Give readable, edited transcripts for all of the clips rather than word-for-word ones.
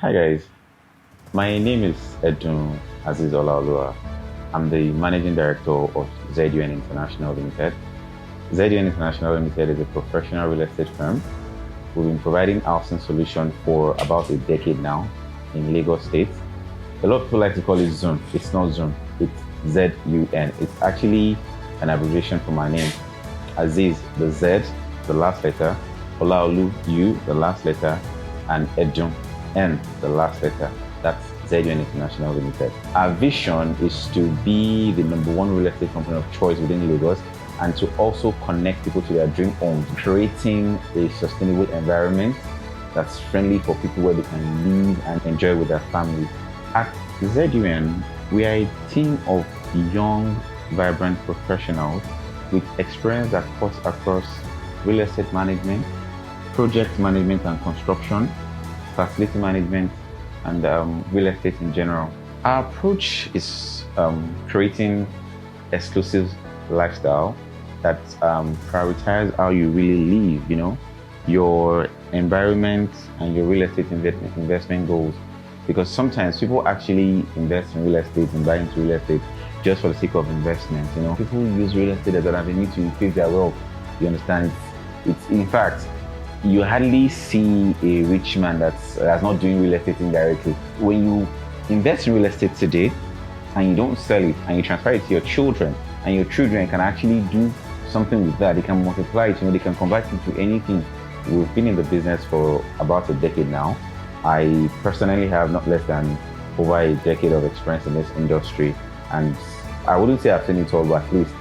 Hi guys, my name is Edun Aziz Olaoluwa. I'm the Managing Director of Z.U.N International Limited. Z.U.N International Limited is a professional real estate firm. We've been providing housing solutions for about a decade now in Lagos State. A lot of people like to call it Z.U.N. It's not Z.U.N. It's Z.U.N. It's actually an abbreviation for my name. Aziz, the Z, the last letter, Olaolu, U, the last letter, and Edun, N, the last letter. That's Z.U.N International Limited. Our vision is to be the number one real estate company of choice within Lagos and to also connect people to their dream homes, creating a sustainable environment that's friendly for people where they can live and enjoy with their family. At Z.U.N, we are a team of young, vibrant professionals with experience that cuts across real estate management, project management and construction, facility management, and real estate in general. Our approach is creating exclusive lifestyle that prioritize how you really live, your environment and your real estate investment goals. Because sometimes people actually invest in real estate and buy into real estate just for the sake of investment. People use real estate as an avenue to increase their wealth. You understand? It's in fact, you hardly see a rich man that's not doing real estate indirectly. When you invest in real estate today and you don't sell it and you transfer it to your children, and your children can actually do something with that, they can multiply it, they can convert it to anything. We've been in the business for about a decade now. I personally have not less than over a decade of experience in this industry, and I wouldn't say I've seen it all, but at least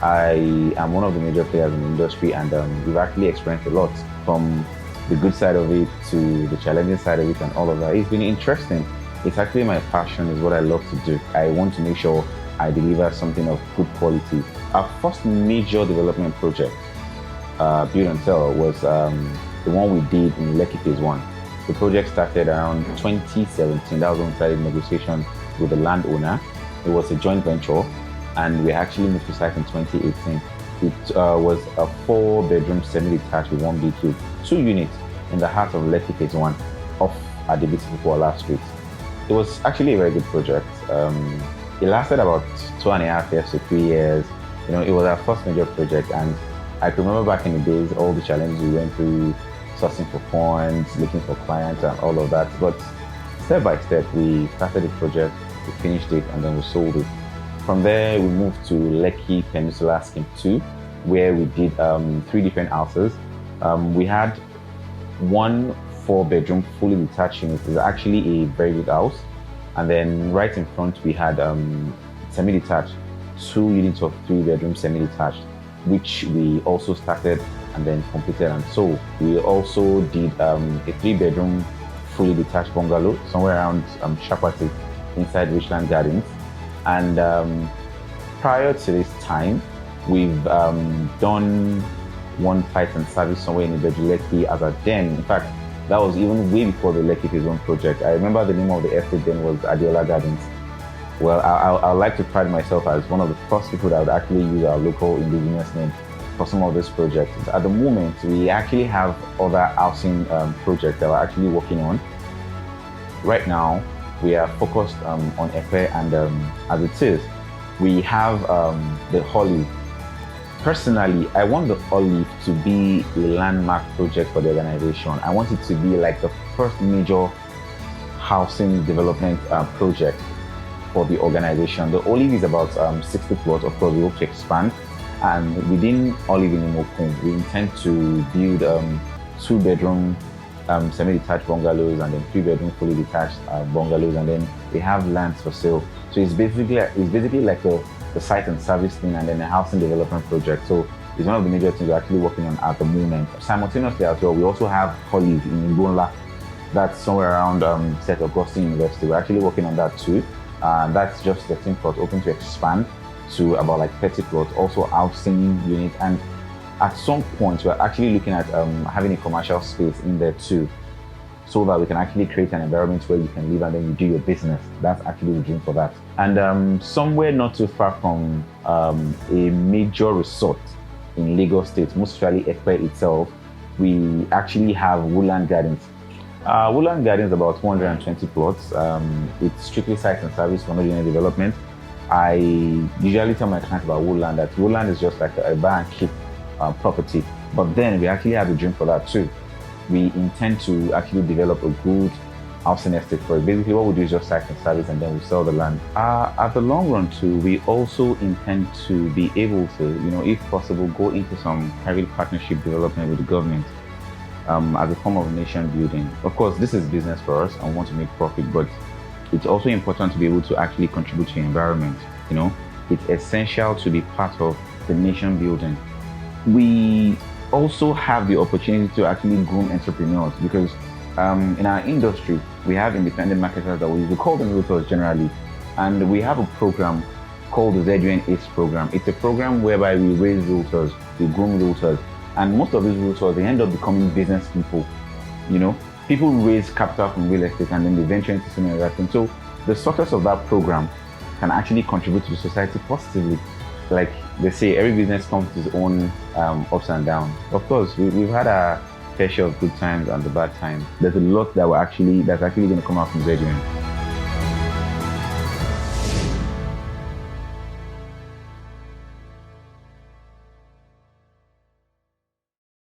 I am one of the major players in the industry, and we've actually experienced a lot, from the good side of it to the challenging side of it and all of that. It's been interesting. It's actually my passion, is what I love to do. I want to make sure I deliver something of good quality. Our first major development project, build and sell, was the one we did in Lekki Phase 1. The project started around 2017. That was when we started negotiation with the landowner. It was a joint venture, and we actually moved to site in 2018. It was a 4-bedroom semi-detached with 1 BQ, 2 units in the heart of Lekki Phase 1 off Adebisi Popola Street. It was actually a very good project. It lasted about 2.5 years to 3 years. It was our first major project, and I can remember back in the days all the challenges we went through, sourcing for funds, looking for clients and all of that. But step by step, we started the project, we finished it, and then we sold it. From there, we moved to Lekki Peninsula Scheme 2, where we did 3 different houses. We had 1 4-bedroom fully detached unit. It was actually a very good house. And then right in front, we had semi-detached, 2 units of 3-bedroom semi-detached, which we also started and then completed and sold. We also did a 3-bedroom fully detached bungalow somewhere around Shapati inside Richland Gardens. And prior to this time, we've done 1 site and service somewhere in Lekki as a den. In fact, that was even way before the Lekki Phase 1 project. I remember the name of the estate then was Adiola Gardens. Well, I like to pride myself as one of the first people that would actually use our local indigenous name for some of these projects. At the moment, we actually have other housing projects that we're actually working on. Right now, we are focused on Epe, and as it is, we have the Olive. Personally, I want the Olive to be a landmark project for the organization. I want it to be like the first major housing development project for the organization. The Olive is about 60 plots. Of course, we hope to expand. And within Olive in Imokun, we intend to build 2-bedroom semi-detached bungalows, and then 3-bedroom fully detached bungalows, and then we have lands for sale. So it's basically like the site and service thing, and then a housing development project. So it's one of the major things we're actually working on at the moment. Simultaneously as well, we also have Olive in Ngonla. That's somewhere around St. Augustine University. We're actually working on that too. That's just 13 plots, open to expand to about like 30 plots, also housing unit. And at some point, we're actually looking at having a commercial space in there too, so that we can actually create an environment where you can live and then you do your business. That's actually the dream for that. And somewhere not too far from a major resort in Lagos State, most especially Ekpe itself, we actually have Woodland Gardens. Woodland Garden is about 220 plots. It's strictly site and service for no unit development. I usually tell my clients about Woodland that Woodland is just like a buy and keep property. But then we actually have a dream for that too. We intend to actually develop a good housing estate for it. Basically, what we do is just site and service, and then we sell the land. At the long run, too, we also intend to be able to, if possible, go into some private partnership development with the government as a form of nation building. Of course, this is business for us and we want to make profit, but it's also important to be able to actually contribute to the environment. It's essential to be part of the nation building. We also have the opportunity to actually groom entrepreneurs because in our industry, we have independent marketers that we call them realtors generally. And we have a program called the Z.U.N ACE program. It's a program whereby we raise realtors, we groom realtors. And most of these realtors, they end up becoming business people. People raise capital from real estate and then they venture into some other things. So the success of that program can actually contribute to the society positively. Like they say, every business comes with its own ups and downs. Of course, we've had a fair share of good times and the bad times. There's a lot that's actually going to come out from Z.U.N.